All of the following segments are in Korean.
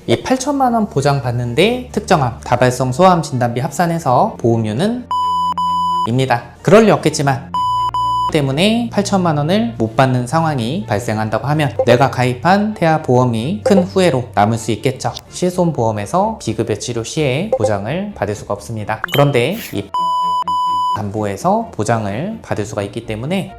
이 8천만 원 보장 받는데 특정암, 다발성 소아암 진단비 합산해서 보험료는 입니다. 그럴 리 없겠지만 때문에 8천만 원을 못 받는 상황이 발생한다고 하면 내가 가입한 태아 보험이 큰 후회로 남을 수 있겠죠. 실손보험에서 비급여 치료 시에 보장을 받을 수가 없습니다. 그런데 이 담보에서 보장을 받을 수가 있기 때문에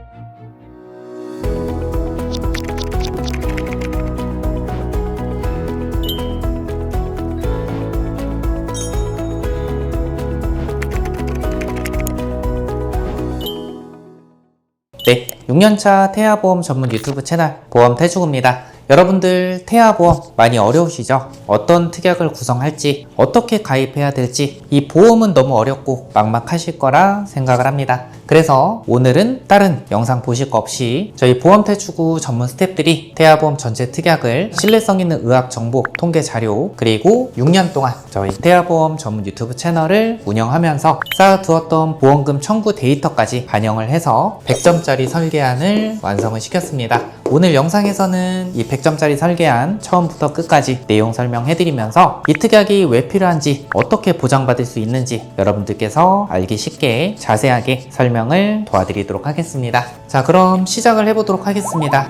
네, 6년차 태아보험 전문 유튜브 채널 보험태주구입니다. 여러분들 태아보험 많이 어려우시죠? 어떤 특약을 구성할지, 어떻게 가입해야 될지 이 보험은 너무 어렵고 막막하실 거라 생각을 합니다. 그래서 오늘은 다른 영상 보실 거 없이 저희 보험태주구 전문 스태프들이 태아보험 전체 특약을 신뢰성 있는 의학 정보, 통계 자료, 그리고 6년 동안 저희 태아보험 전문 유튜브 채널을 운영하면서 쌓아두었던 보험금 청구 데이터까지 반영을 해서 100점짜리 설계안을 완성을 시켰습니다. 오늘 영상에서는 이 100점짜리 설계안 처음부터 끝까지 내용 설명해드리면서 이 특약이 왜 필요한지, 어떻게 보장받을 수 있는지 여러분들께서 알기 쉽게 자세하게 설명을 도와드리도록 하겠습니다. 자, 그럼 시작을 해보도록 하겠습니다.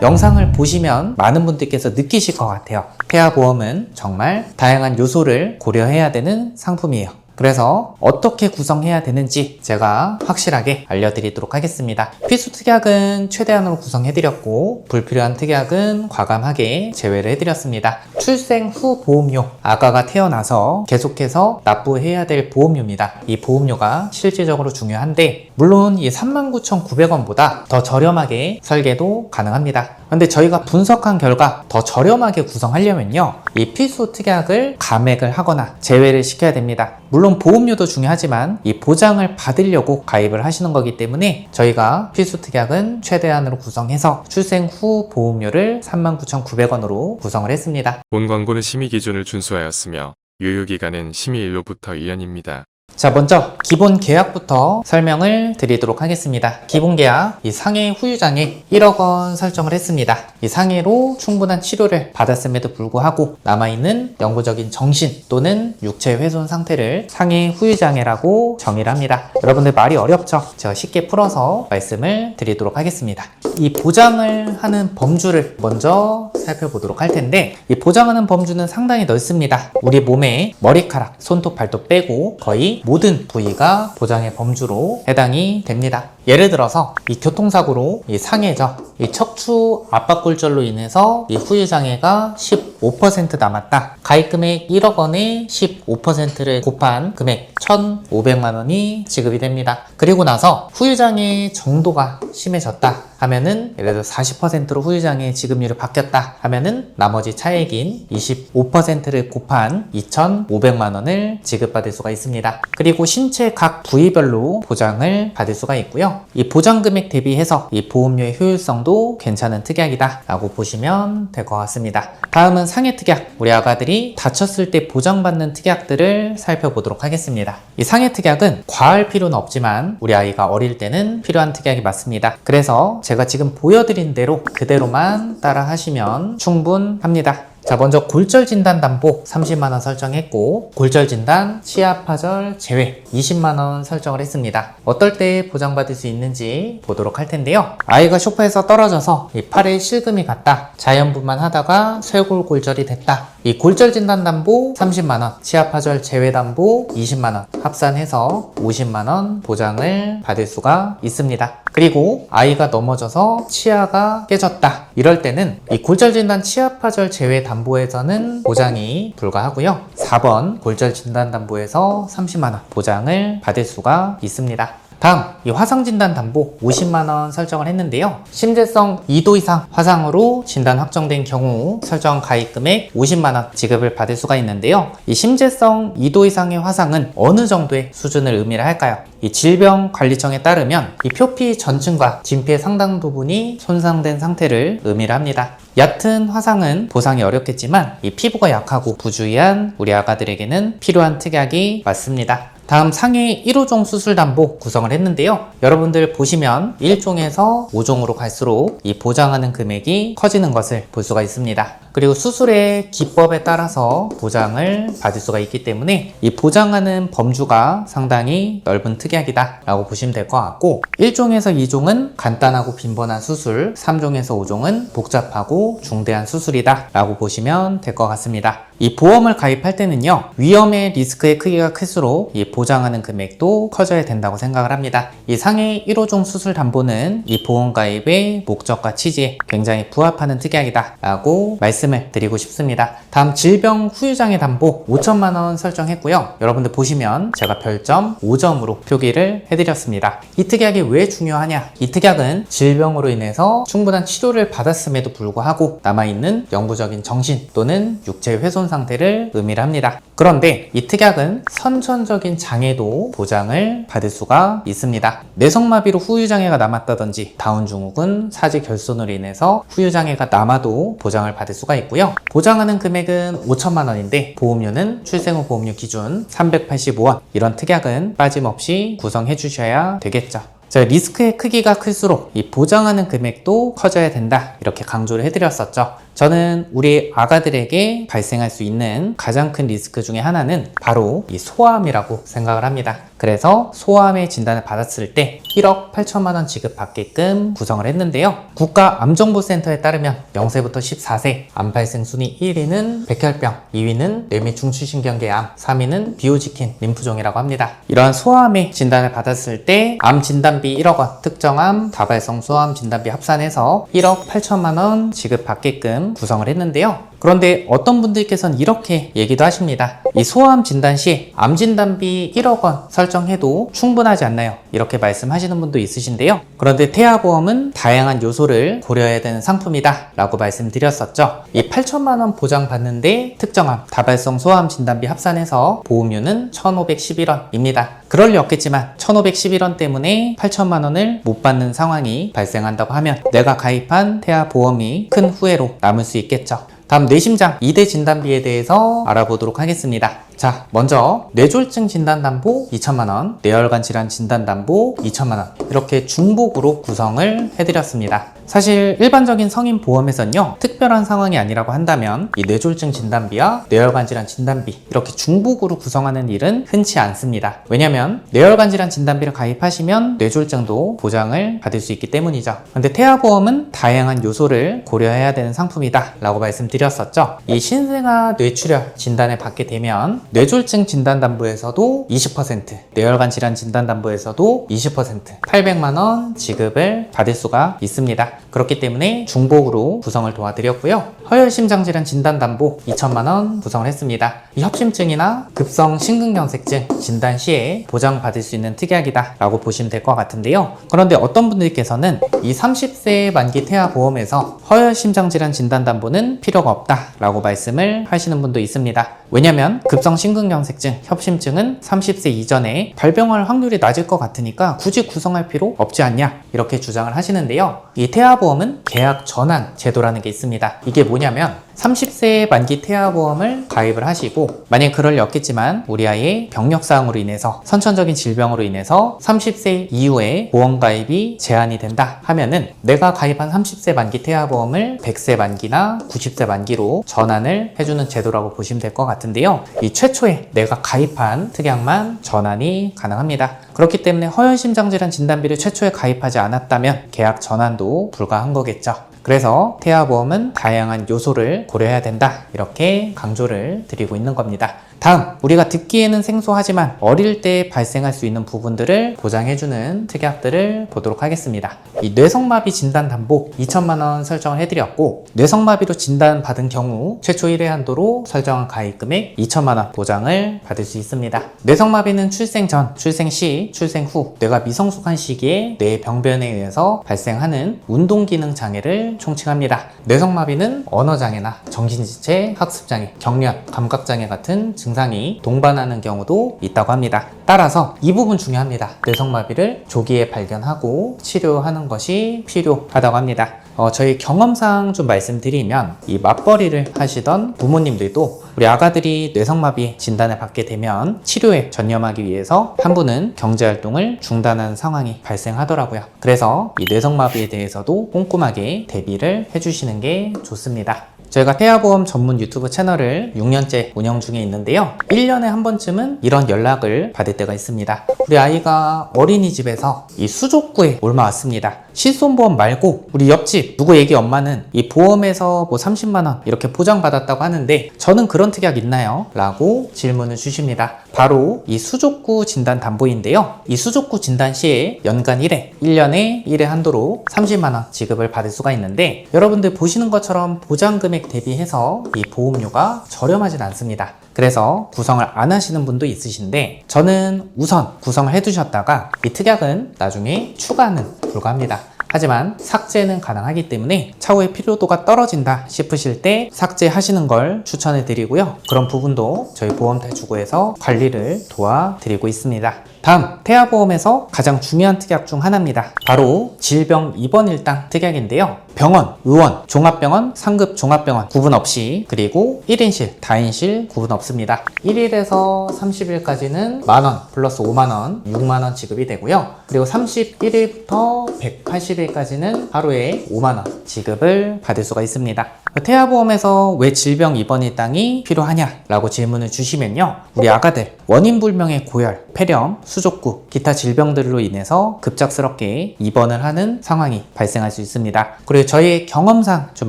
영상을 보시면 많은 분들께서 느끼실 것 같아요. 태아보험은 정말 다양한 요소를 고려해야 되는 상품이에요. 그래서 어떻게 구성해야 되는지 제가 확실하게 알려드리도록 하겠습니다. 필수 특약은 최대한으로 구성해드렸고 불필요한 특약은 과감하게 제외를 해드렸습니다. 출생 후 보험료, 아가가 태어나서 계속해서 납부해야 될 보험료입니다. 이 보험료가 실질적으로 중요한데 물론 이 39,900원보다 더 저렴하게 설계도 가능합니다. 근데 저희가 분석한 결과 더 저렴하게 구성하려면요, 이 필수 특약을 감액을 하거나 제외를 시켜야 됩니다. 물론 보험료도 중요하지만 이 보장을 받으려고 가입을 하시는 거기 때문에 저희가 필수 특약은 최대한으로 구성해서 출생 후 보험료를 39,900원으로 구성을 했습니다. 본 광고는 심의 기준을 준수하였으며 유효기간은 심의일로부터 1년입니다. 자, 먼저 기본 계약부터 설명을 드리도록 하겠습니다. 기본 계약, 이 상해 후유장애 1억 원 설정을 했습니다. 이 상해로 충분한 치료를 받았음에도 불구하고 남아있는 영구적인 정신 또는 육체 훼손 상태를 상해 후유장애라고 정의를 합니다. 여러분들 말이 어렵죠? 제가 쉽게 풀어서 말씀을 드리도록 하겠습니다. 이 보장을 하는 범주를 먼저 살펴보도록 할 텐데 이 보장하는 범주는 상당히 넓습니다. 우리 몸에 머리카락, 손톱, 발톱 빼고 거의 모든 부위가 보장의 범주로 해당이 됩니다. 예를 들어서 이 교통사고로 이 상해죠. 이 척추 압박골절로 인해서 이 후유장애가 15% 남았다. 가입금액 1억 원에 15%를 곱한 금액 1,500만 원이 지급이 됩니다. 그리고 나서 후유장애 정도가 심해졌다 하면은 예를 들어 40%로 후유장애 지급률이 바뀌었다 하면은 나머지 차액인 25%를 곱한 2,500만 원을 지급받을 수가 있습니다. 그리고 신체 각 부위별로 보장을 받을 수가 있고요. 이 보장 금액 대비해서 이 보험료의 효율성도 괜찮은 특약이다 라고 보시면 될 것 같습니다. 다음은 상해 특약, 우리 아가들이 다쳤을 때 보장받는 특약들을 살펴보도록 하겠습니다. 이 상해 특약은 과할 필요는 없지만 우리 아이가 어릴 때는 필요한 특약이 맞습니다. 그래서 제가 지금 보여드린 대로 그대로만 따라 하시면 충분합니다. 자, 먼저 골절 진단 담보 30만 원 설정했고 골절 진단 치아 파절 제외 20만 원 설정을 했습니다. 어떨 때 보장받을 수 있는지 보도록 할 텐데요. 아이가 소파에서 떨어져서 이 팔에 실금이 갔다, 자연분만 하다가 쇄골골절이 됐다. 이 골절 진단 담보 30만 원, 치아 파절 제외 담보 20만 원 합산해서 50만 원 보장을 받을 수가 있습니다. 그리고 아이가 넘어져서 치아가 깨졌다. 이럴 때는 이 골절 진단 치아 파절 제외 담보에서는 보장이 불가하고요. 4번 골절 진단 담보에서 30만 원 보장을 받을 수가 있습니다. 다음, 이 화상진단 담보 50만원 설정을 했는데요. 심재성 2도 이상 화상으로 진단 확정된 경우 설정 가입금액 50만원 지급을 받을 수가 있는데요. 이 심재성 2도 이상의 화상은 어느 정도의 수준을 의미를 할까요? 이 질병관리청에 따르면 이 표피 전층과 진피의 상당 부분이 손상된 상태를 의미를 합니다. 얕은 화상은 보상이 어렵겠지만 이 피부가 약하고 부주의한 우리 아가들에게는 필요한 특약이 맞습니다. 다음 상해 1호종 수술담보 구성을 했는데요. 여러분들 보시면 1종에서 5종으로 갈수록 이 보장하는 금액이 커지는 것을 볼 수가 있습니다. 그리고 수술의 기법에 따라서 보장을 받을 수가 있기 때문에 이 보장하는 범주가 상당히 넓은 특약이다 라고 보시면 될 것 같고, 1종에서 2종은 간단하고 빈번한 수술, 3종에서 5종은 복잡하고 중대한 수술이다 라고 보시면 될 것 같습니다. 이 보험을 가입할 때는요, 위험의 리스크의 크기가 클수록 이 보장하는 금액도 커져야 된다고 생각을 합니다. 이 상해 1호종 수술 담보는 이 보험 가입의 목적과 취지에 굉장히 부합하는 특약이다 라고 말씀을 드리고 싶습니다. 다음 질병 후유장애 담보 5천만원 설정했고요. 여러분들 보시면 제가 별점 5점으로 표기를 해드렸습니다. 이 특약이 왜 중요하냐? 이 특약은 질병으로 인해서 충분한 치료를 받았음에도 불구하고 남아있는 영구적인 정신 또는 육체 훼손 상태를 의미를 합니다. 그런데 이 특약은 선천적인 장애도 보장을 받을 수가 있습니다. 뇌성마비로 후유장애가 남았다든지 다운증후군, 사지 결손으로 인해서 후유장애가 남아도 보장을 받을 수가 있고요. 보장하는 금액은 5천만 원인데 보험료는 출생후 보험료 기준 385원. 이런 특약은 빠짐없이 구성해 주셔야 되겠죠. 자, 리스크의 크기가 클수록 이 보장하는 금액도 커져야 된다, 이렇게 강조를 해드렸었죠. 저는 우리 아가들에게 발생할 수 있는 가장 큰 리스크 중에 하나는 바로 이 소아암이라고 생각을 합니다. 그래서 소아암의 진단을 받았을 때 1억 8천만 원 지급받게끔 구성을 했는데요. 국가암정보센터에 따르면 0세부터 14세 암 발생 순위 1위는 백혈병, 2위는 뇌미 중추신경계암, 3위는 비호지킨 림프종이라고 합니다. 이러한 소아암의 진단을 받았을 때 암 진단비 1억 원, 특정암, 다발성 소아암 진단비 합산해서 1억 8천만 원 지급받게끔 구성을 했는데요. 그런데 어떤 분들께서는 이렇게 얘기도 하십니다. 이 소아암 진단 시 암 진단비 1억 원 설정해도 충분하지 않나요? 이렇게 말씀하시는 분도 있으신데요. 그런데 태아보험은 다양한 요소를 고려해야 되는 상품이다 라고 말씀드렸었죠. 이 8천만 원 보장받는데 특정암, 다발성 소아암 진단비 합산해서 보험료는 1,511원입니다. 그럴 리 없겠지만 1,511원 때문에 8천만 원을 못 받는 상황이 발생한다고 하면 내가 가입한 태아보험이 큰 후회로 남을 수 있겠죠. 다음 뇌심장 2대 진단비에 대해서 알아보도록 하겠습니다. 자, 먼저 뇌졸중 진단담보 2천만원, 뇌혈관 질환 진단담보 2천만원, 이렇게 중복으로 구성을 해드렸습니다. 사실 일반적인 성인 보험에서는요, 특별한 상황이 아니라고 한다면 이 뇌졸중 진단비와 뇌혈관 질환 진단비 이렇게 중복으로 구성하는 일은 흔치 않습니다. 왜냐면 뇌혈관 질환 진단비를 가입하시면 뇌졸중도 보장을 받을 수 있기 때문이죠. 근데 태아보험은 다양한 요소를 고려해야 되는 상품이다 라고 말씀드렸었죠. 이 신생아 뇌출혈 진단을 받게 되면 뇌졸중 진단담보에서도 20%, 뇌혈관 질환 진단담보에서도 20%, 800만원 지급을 받을 수가 있습니다. 그렇기 때문에 중복으로 구성을 도와드렸고요. 허혈심장질환 진단담보 2천만원 구성을 했습니다. 이 협심증이나 급성 심근경색증 진단 시에 보장받을 수 있는 특약이다 라고 보시면 될 것 같은데요. 그런데 어떤 분들께서는 이 30세 만기 태아보험에서 허혈심장질환 진단담보는 필요가 없다 라고 말씀을 하시는 분도 있습니다. 왜냐면 급성 심근경색증, 협심증은 30세 이전에 발병할 확률이 낮을 것 같으니까 굳이 구성할 필요 없지 않냐, 이렇게 주장을 하시는데요. 이 태아보험은 계약 전환 제도라는 게 있습니다. 이게 뭐냐면 30세 만기 태아보험을 가입을 하시고, 만약 그럴 리 없겠지만 우리 아이의 병력사항으로 인해서, 선천적인 질병으로 인해서 30세 이후에 보험 가입이 제한이 된다 하면은 내가 가입한 30세 만기 태아보험을 100세 만기나 90세 만기로 전환을 해주는 제도라고 보시면 될 것 같은데요. 이 최초에 내가 가입한 특약만 전환이 가능합니다. 그렇기 때문에 허혈심장질환 진단비를 최초에 가입하지 않았다면 계약 전환도 불가한 거겠죠. 그래서 태아보험은 다양한 요소를 고려해야 된다, 이렇게 강조를 드리고 있는 겁니다. 다음, 우리가 듣기에는 생소하지만 어릴 때 발생할 수 있는 부분들을 보장해주는 특약들을 보도록 하겠습니다. 이 뇌성마비 진단담보 2천만원 설정을 해드렸고, 뇌성마비로 진단받은 경우 최초 1회 한도로 설정한 가입금액 2천만원 보장을 받을 수 있습니다. 뇌성마비는 출생 전, 출생 시, 출생 후 뇌가 미성숙한 시기에 뇌 병변에 의해서 발생하는 운동기능 장애를 총칭합니다. 뇌성마비는 언어장애나 정신지체, 학습장애, 경련, 감각장애 같은 증상이 동반하는 경우도 있다고 합니다. 따라서 이 부분 중요합니다. 뇌성마비를 조기에 발견하고 치료하는 것이 필요하다고 합니다. 저희 경험상 좀 말씀드리면 이 맞벌이를 하시던 부모님들도 우리 아가들이 뇌성마비 진단을 받게 되면 치료에 전념하기 위해서 한 분은 경제활동을 중단하는 상황이 발생하더라고요. 그래서 이 뇌성마비에 대해서도 꼼꼼하게 대비를 해주시는 게 좋습니다. 저희가 태아보험 전문 유튜브 채널을 6년째 운영 중에 있는데요. 1년에 한 번쯤은 이런 연락을 받을 때가 있습니다. 우리 아이가 어린이집에서 이 수족구에 옮아왔습니다. 실손보험 말고 우리 옆집 누구 애기 엄마는 이 보험에서 뭐 30만원 이렇게 보장받았다고 하는데 저는 그런 특약 있나요? 라고 질문을 주십니다. 바로 이 수족구 진단 담보인데요. 이 수족구 진단 시에 연간 1회, 1년에 1회 한도로 30만원 지급을 받을 수가 있는데 여러분들 보시는 것처럼 보장금액 대비해서 이 보험료가 저렴하진 않습니다. 그래서 구성을 안 하시는 분도 있으신데 저는 우선 구성을 해두셨다가 이 특약은 나중에 추가는 불가합니다. 하지만 삭제는 가능하기 때문에 차후에 필요도가 떨어진다 싶으실 때 삭제하시는 걸 추천해 드리고요. 그런 부분도 저희 보험탈출구에서 관리를 도와드리고 있습니다. 다음 태아보험에서 가장 중요한 특약 중 하나입니다. 바로 질병 입원 일당 특약인데요. 병원, 의원, 종합병원, 상급 종합병원 구분 없이 그리고 1인실, 다인실 구분 없습니다. 1일에서 30일까지는 만원 플러스 5만원, 6만원 지급이 되고요. 그리고 31일부터 180일까지는 하루에 5만원 지급을 받을 수가 있습니다. 태아보험에서 왜 질병 입원 일당이 필요하냐라고 질문을 주시면요. 우리 아가들 원인불명의 고열, 폐렴, 수족구, 기타 질병들로 인해서 급작스럽게 입원을 하는 상황이 발생할 수 있습니다. 그리고 저희의 경험상 좀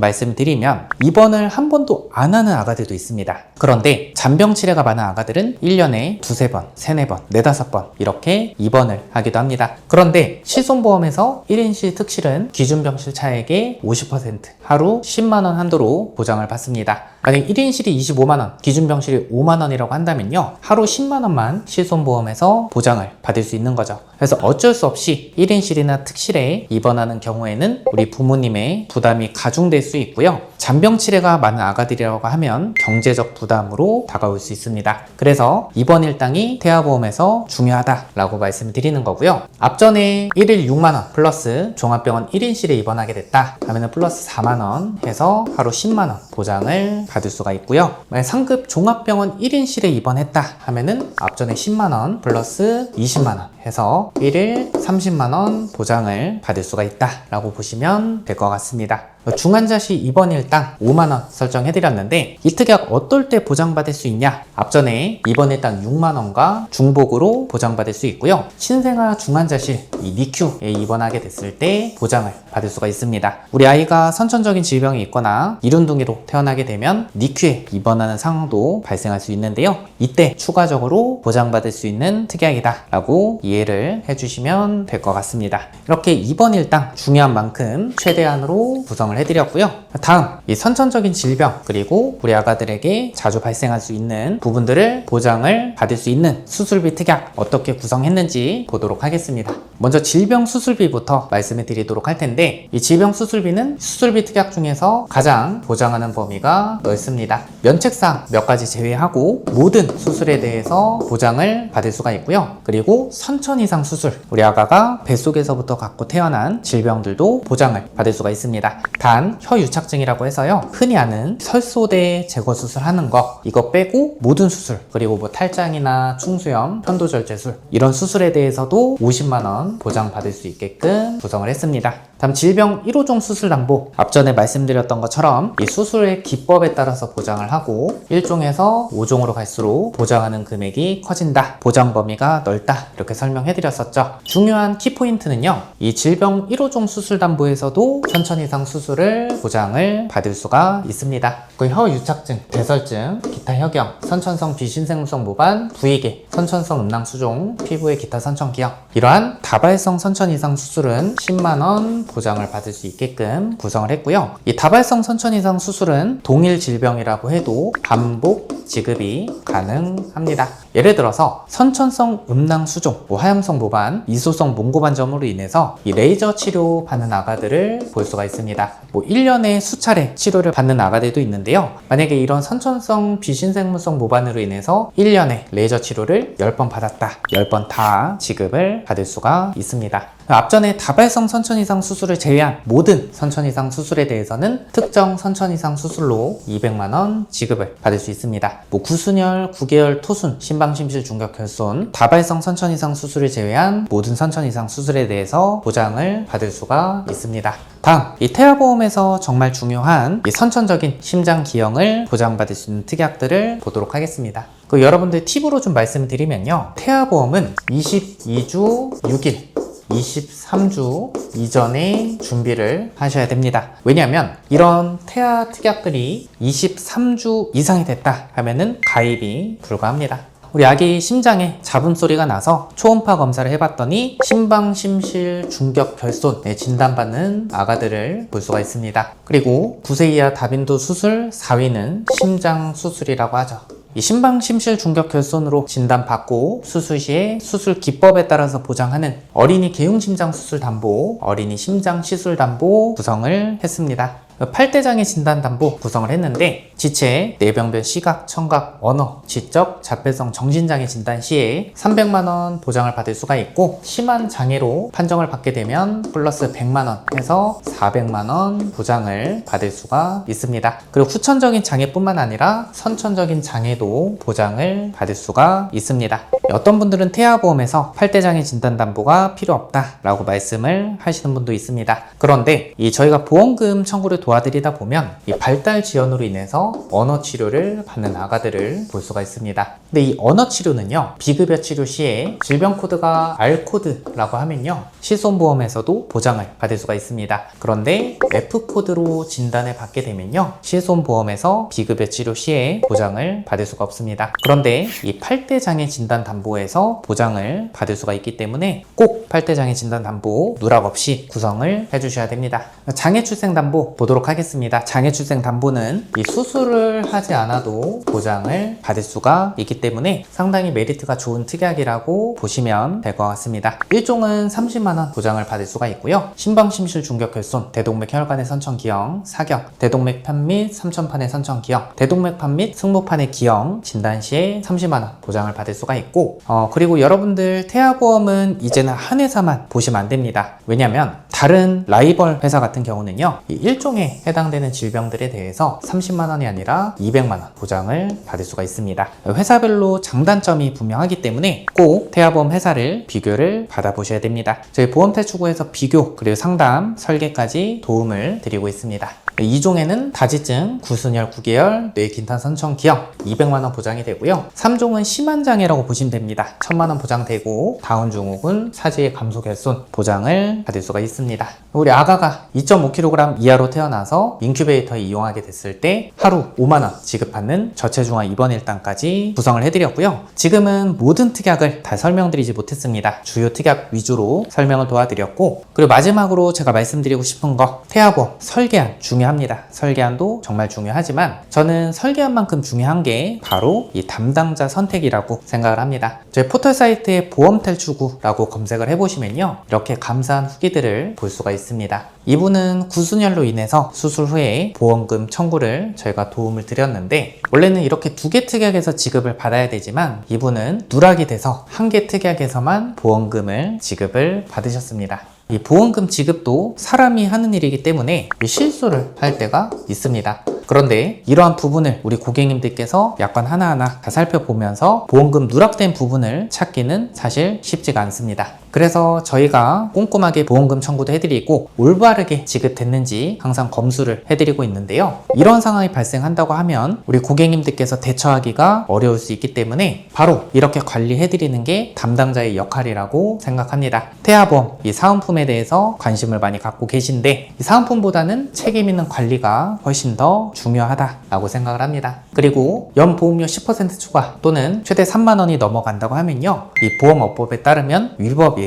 말씀드리면 입원을 한 번도 안 하는 아가들도 있습니다. 그런데 잔병 치레가 많은 아가들은 1년에 두세 번, 세네 번, 네다섯 번 이렇게 입원을 하기도 합니다. 그런데 실손보험에서 1인실 특실은 기준병실 차액의 50% 하루 10만원 한도로 보장을 받습니다. 만약 1인실이 25만원, 기준병실이 5만원이라고 한다면요. 하루 10만원만 실손보험에서 보장을 받을 수 있는 거죠. 그래서 어쩔 수 없이 1인실이나 특실에 입원하는 경우에는 우리 부모님의 부담이 가중될 수 있고요. 잔병 치레가 많은 아가들이라고 하면 경제적 부담으로 다가올 수 있습니다. 그래서 입원 일당이 태아보험에서 중요하다라고 말씀드리는 거고요. 앞전에 1일 6만원 플러스 종합병원 1인실에 입원하게 됐다 하면 플러스 4만원 해서 하루 10만원 보장을 받을 수가 있고요. 만약 상급 종합병원 1인실에 입원했다 하면은 앞전에 10만원 플러스 20만원 해서 1일 30만원 보장을 받을 수가 있다라고 보시면 될 것 같습니다. 중환자시 입원 일당 5만원 설정해드렸는데 이 특약 어떨 때 보장받을 수 있냐? 앞전에 입원 일당 6만원과 중복으로 보장받을 수 있고요. 신생아 중환자실 이 NICU에 입원하게 됐을 때 보장을 받을 수가 있습니다. 우리 아이가 선천적인 질병이 있거나 이륜둥이로 태어나게 되면 NICU에 입원하는 상황도 발생할 수 있는데요. 이때 추가적으로 보장받을 수 있는 특약이다 라고 이해를 해주시면 될 것 같습니다. 이렇게 입원 일당 중요한 만큼 최대한으로 구성을 해드렸고요. 다음 이 선천적인 질병 그리고 우리 아가들에게 자주 발생할 수 있는 부분들을 보장을 받을 수 있는 수술비 특약 어떻게 구성했는지 보도록 하겠습니다. 먼저 질병 수술비부터 말씀을 드리도록 할 텐데 이 질병 수술비는 수술비 특약 중에서 가장 보장하는 범위가 넓습니다. 면책사항 몇 가지 제외하고 모든 수술에 대해서 보장을 받을 수가 있고요. 그리고 선천 이상 수술 우리 아가가 뱃속에서부터 갖고 태어난 질병들도 보장을 받을 수가 있습니다. 단 혀유착증이라고 해서요. 흔히 아는 설소대 제거 수술하는 거 이거 빼고 모든 수술 그리고 뭐 탈장이나 충수염, 편도절제술 이런 수술에 대해서도 50만원 보장받을 수 있게끔 구성을 했습니다. 다음 질병 1호종 수술담보 앞전에 말씀드렸던 것처럼 이 수술의 기법에 따라서 보장을 하고 1종에서 5종으로 갈수록 보장하는 금액이 커진다. 보장 범위가 넓다. 이렇게 설명해드렸었죠. 중요한 키포인트는요. 이 질병 1호종 수술담보에서도 선천 이상 수술을 보장을 받을 수가 있습니다. 그 혀유착증, 대설증, 기타 혁염, 선천성 비신생성 모반, 부위계, 선천성 음낭수종, 피부의 기타 선천기형 이러한 다발성 선천 이상 수술은 10만원 보장을 받을 수 있게끔 구성을 했고요. 이 다발성 선천 이상 수술은 동일 질병이라고 해도 반복 지급이 가능합니다. 예를 들어서 선천성 음낭 수종, 화염성 모반, 이소성 몽고반점으로 인해서 이 레이저 치료 받는 아가들을 볼 수가 있습니다. 1년에 수차례 치료를 받는 아가들도 있는데요. 만약에 이런 선천성 비신생물성 모반으로 인해서 1년에 레이저 치료를 10번 받았다. 10번 다 지급을 받을 수가 있습니다. 앞전에 다발성 선천 이상 수술을 제외한 모든 선천 이상 수술에 대해서는 특정 선천 이상 수술로 200만원 지급을 받을 수 있습니다. 구순혈, 구개열, 토순, 심방심실 중격 결손, 다발성 선천 이상 수술을 제외한 모든 선천 이상 수술에 대해서 보장을 받을 수가 있습니다. 다음, 이 태아보험에서 정말 중요한 이 선천적인 심장 기형을 보장받을 수 있는 특약들을 보도록 하겠습니다. 여러분들 팁으로 좀 말씀을 드리면요. 태아보험은 22주 6일 23주 이전에 준비를 하셔야 됩니다. 왜냐하면 이런 태아 특약들이 23주 이상이 됐다 하면은 가입이 불가합니다. 우리 아기 심장에 잡음 소리가 나서 초음파 검사를 해봤더니 심방심실 중격 결손에 진단받는 아가들을 볼 수가 있습니다. 그리고 9세 이하 다빈도 수술 4위는 심장 수술이라고 하죠. 이 심방심실 중격 결손으로 진단받고 수술 시에 수술 기법에 따라서 보장하는 어린이 개용심장 수술 담보, 어린이 심장 시술 담보 구성을 했습니다. 8대장애 진단담보 구성을 했는데 지체, 뇌병변, 시각, 청각, 언어, 지적, 자폐성, 정신장애 진단 시에 300만원 보장을 받을 수가 있고 심한 장애로 판정을 받게 되면 플러스 100만원 해서 400만원 보장을 받을 수가 있습니다. 그리고 후천적인 장애뿐만 아니라 선천적인 장애도 보장을 받을 수가 있습니다. 어떤 분들은 태아보험에서 8대장애 진단담보가 필요 없다라고 말씀을 하시는 분도 있습니다. 그런데 저희가 보험금 청구를 도와드리다 보면 이 발달 지연으로 인해서 언어 치료를 받는 아가들을 볼 수가 있습니다. 근데 이 언어 치료는요, 비급여 치료 시에 질병 코드가 R 코드라고 하면요, 실손보험에서도 보장을 받을 수가 있습니다. 그런데 F 코드로 진단을 받게 되면요, 실손보험에서 비급여 치료 시에 보장을 받을 수가 없습니다. 그런데 이 8대 장애 진단 담보에서 보장을 받을 수가 있기 때문에 꼭 8대 장애 진단 담보 누락 없이 구성을 해주셔야 됩니다. 장애 출생 담보 보도록 하겠습니다. 장애 출생 담보는 이 수술을 하지 않아도 보장을 받을 수가 있기 때문에 상당히 메리트가 좋은 특약이라고 보시면 될 것 같습니다. 1종은 30만원 보장을 받을 수가 있고요. 심방심실 중격 결손, 대동맥 혈관의 선천 기형, 사경, 대동맥판 및 삼천판의 선천 기형, 대동맥판 및 승모판의 기형 진단 시에 30만원 보장을 받을 수가 있고, 그리고 여러분들 태아보험은 이제는 한 회사만 보시면 안 됩니다. 왜냐면 다른 라이벌 회사 같은 경우는요, 이 1종에 해당되는 질병들에 대해서 30만원이 아니라 200만원 보장을 받을 수가 있습니다. 회사별로 장단점이 분명하기 때문에 꼭 태아보험 회사를 비교를 받아보셔야 됩니다. 저희 보험탈출구에서 비교 그리고 상담, 설계까지 도움을 드리고 있습니다. 2종에는 다지증, 구순혈, 구개열, 뇌긴탄 선천 기형 200만원 보장이 되고요. 3종은 심한 장애라고 보시면 됩니다. 1000만원 보장되고 다운 증후군, 사지의 감소 결손 보장을 받을 수가 있습니다. 우리 아가가 2.5kg 이하로 태어나서 인큐베이터에 이용하게 됐을 때 하루 5만원 지급받는 저체중아 입원 일당까지 구성을 해드렸고요. 지금은 모든 특약을 다 설명드리지 못했습니다. 주요 특약 위주로 설명을 도와드렸고, 그리고 마지막으로 제가 말씀드리고 싶은 거, 태아보험 설계안 중요합니다. 설계안도 정말 중요하지만 저는 설계안만큼 중요한 게 바로 이 담당자 선택이라고 생각을 합니다. 저희 포털 사이트에 보험탈출구라고 검색을 해보시면요, 이렇게 감사한 후기들을 볼 수가 있습니다. 이분은 구순혈로 인해서 수술 후에 보험금 청구를 저희가 도움을 드렸는데, 원래는 이렇게 2개 특약에서 지급을 받아야 되지만 이분은 누락이 돼서 1개 특약에서만 보험금을 지급을 받으셨습니다. 이 보험금 지급도 사람이 하는 일이기 때문에 실수를 할 때가 있습니다. 그런데 이러한 부분을 우리 고객님들께서 약관 하나하나 다 살펴보면서 보험금 누락된 부분을 찾기는 사실 쉽지가 않습니다. 그래서 저희가 꼼꼼하게 보험금 청구도 해드리고 올바르게 지급됐는지 항상 검수를 해드리고 있는데요. 이런 상황이 발생한다고 하면 우리 고객님들께서 대처하기가 어려울 수 있기 때문에 바로 이렇게 관리해드리는 게 담당자의 역할이라고 생각합니다. 태아보험, 이 사은품에 대해서 관심을 많이 갖고 계신데 이 사은품보다는 책임 있는 관리가 훨씬 더 중요하다라고 생각을 합니다. 그리고 연보험료 10% 추가 또는 최대 3만원이 넘어간다고 하면요, 이 보험업법에 따르면 위법이에요.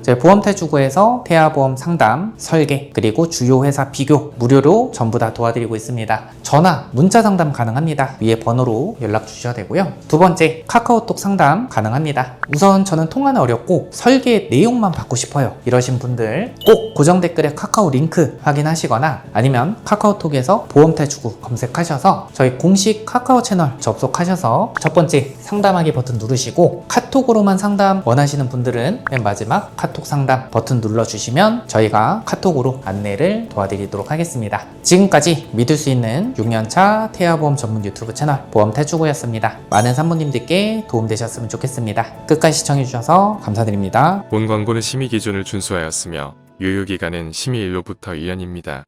저희 보험탈주구에서 태아보험 상담, 설계, 그리고 주요 회사 비교 무료로 전부 다 도와드리고 있습니다. 전화, 문자 상담 가능합니다. 위에 번호로 연락 주셔야 되고요. 두 번째, 카카오톡 상담 가능합니다. 우선 저는 통화는 어렵고 설계 내용만 받고 싶어요. 이러신 분들 꼭 고정 댓글에 카카오 링크 확인하시거나 아니면 카카오톡에서 보험탈주구 검색하셔서 저희 공식 카카오 채널 접속하셔서 첫 번째 상담하기 버튼 누르시고 카톡으로만 상담 원하시는 분들은 맨 마지막 카톡 상담 버튼 눌러주시면 저희가 카톡으로 안내를 도와드리도록 하겠습니다. 지금까지 믿을 수 있는 6년차 태아보험 전문 유튜브 채널 보험탈주구였습니다. 많은 산모님들께 도움되셨으면 좋겠습니다. 끝까지 시청해주셔서 감사드립니다. 본 광고는 심의 기준을 준수하였으며 유효기간은 심의일로부터 1년입니다.